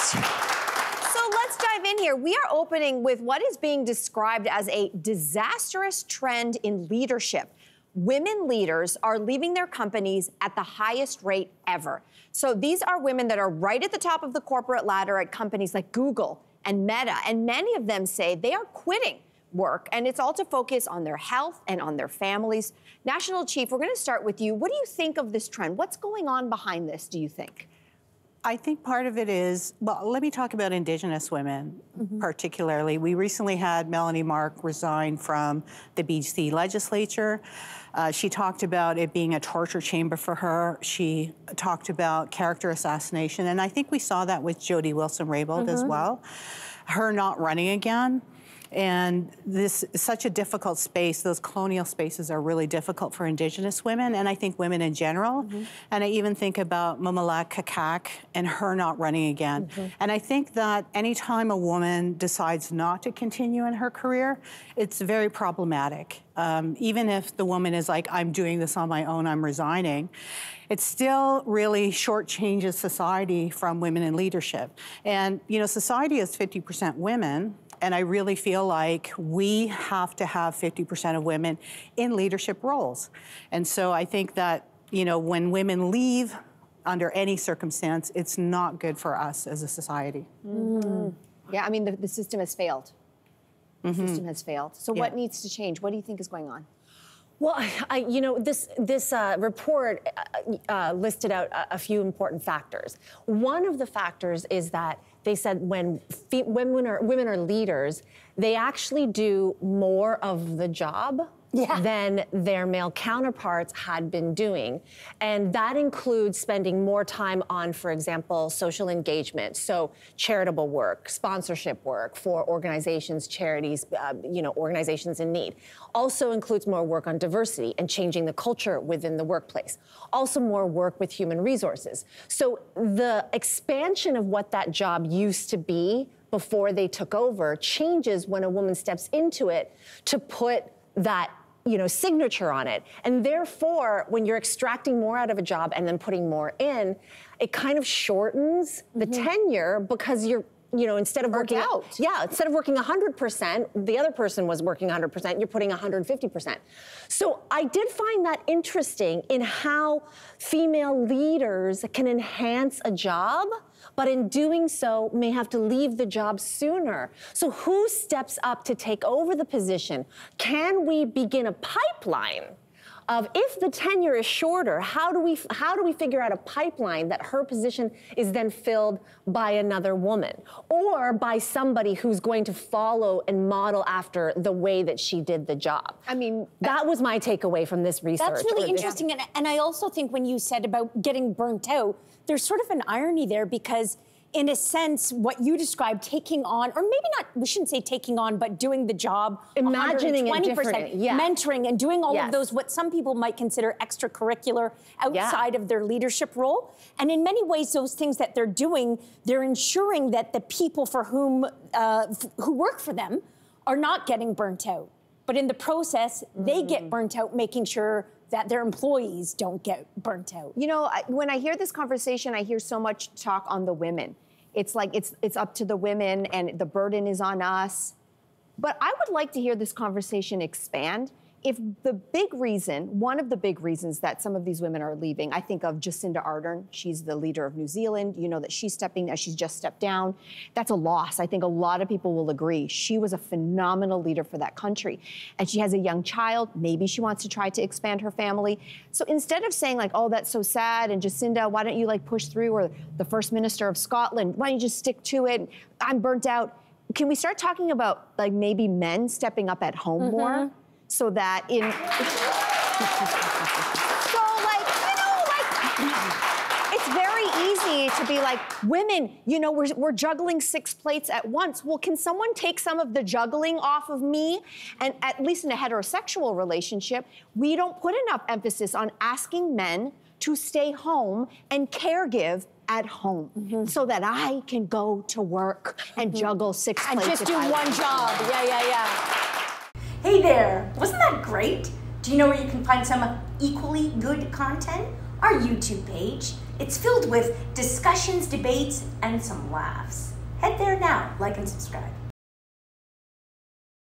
So let's dive in here. We are opening with what is being described as a disastrous trend in leadership. Women leaders are leaving their companies at the highest rate ever. So these are women that are right at the top of the corporate ladder at companies like Google and Meta, and many of them say they are quitting work, and it's all to focus on their health and on their families. National Chief, we're going to start with you. What do you think of this trend? What's going on behind this, do you think? I think part of it is, well, let me talk about Indigenous women particularly. We recently had Melanie Mark resign from the BC legislature. She talked about it being a torture chamber for her. She talked about character assassination, and I think we saw that with Jody Wilson-Raybould as well. Her not running again. And this is such a difficult space. Those colonial spaces are really difficult for Indigenous women, and I think women in general. And I even think about Mumalak Kakak and her not running again. And I think that anytime a woman decides not to continue in her career, it's very problematic. Even if the woman is like, I'm doing this on my own, I'm resigning, it still really shortchanges society from women in leadership. And, you know, society is 50% women, and I really feel like we have to have 50% of women in leadership roles. And so I think that, you know, when women leave under any circumstance, it's not good for us as a society. Yeah, I mean, the system has failed. The system has failed. So what needs to change? What do you think is going on? Well, you know, this report listed out a few important factors. One of the factors is that they said when women are leaders, they actually do more of the job than their male counterparts had been doing. And that includes spending more time on, for example, social engagement, so charitable work, sponsorship work for organizations, charities, you know, organizations in need. Also includes more work on diversity and changing the culture within the workplace. Also more work with human resources. So the expansion of what that job used to be before they took over changes when a woman steps into it to put that, you know, signature on it. And therefore, when you're extracting more out of a job and then putting more in, it kind of shortens the tenure because you're, you know, instead of working out. Yeah, instead of working 100%, the other person was working 100%, you're putting 150%. So I did find that interesting in how female leaders can enhance a job, but in doing so may have to leave the job sooner. So who steps up to take over the position? Can we begin a pipeline of, if the tenure is shorter, how do we figure out a pipeline that her position is then filled by another woman or by somebody who's going to follow and model after the way that she did the job? I mean, that was my takeaway from this research. That's really interesting. And I also think when you said about getting burnt out, there's sort of an irony there because in a sense, what you described, taking on, or maybe not, we shouldn't say taking on, but doing the job, imagining it different, mentoring and doing all of those, what some people might consider extracurricular outside of their leadership role. And in many ways, those things that they're doing, they're ensuring that the people for whom, who work for them are not getting burnt out. But in the process, they get burnt out, making sure that their employees don't get burnt out. You know, when I hear this conversation, I hear so much talk on the women. It's like it's up to the women and the burden is on us. But I would like to hear this conversation expand. If the big reason, one of the big reasons that some of these women are leaving, I think of Jacinda Ardern. She's the leader of New Zealand. You know that she's just stepped down. That's a loss. I think a lot of people will agree. She was a phenomenal leader for that country. And she has a young child. Maybe she wants to try to expand her family. So instead of saying like, oh, that's so sad, and Jacinda, why don't you like push through? Or the First Minister of Scotland, why don't you just stick to it? I'm burnt out. Can we start talking about like maybe men stepping up at home more? So that in, so like, you know, like, it's very easy to be like, women, you know, we're juggling 6 plates at once. Well, can someone take some of the juggling off of me? And at least in a heterosexual relationship, we don't put enough emphasis on asking men to stay home and caregive at home so that I can go to work and juggle 6 plates. And just do one job. Yeah. Hey there, wasn't that great? Do you know where you can find some equally good content? Our YouTube page. It's filled with discussions, debates, and some laughs. Head there now, like and subscribe.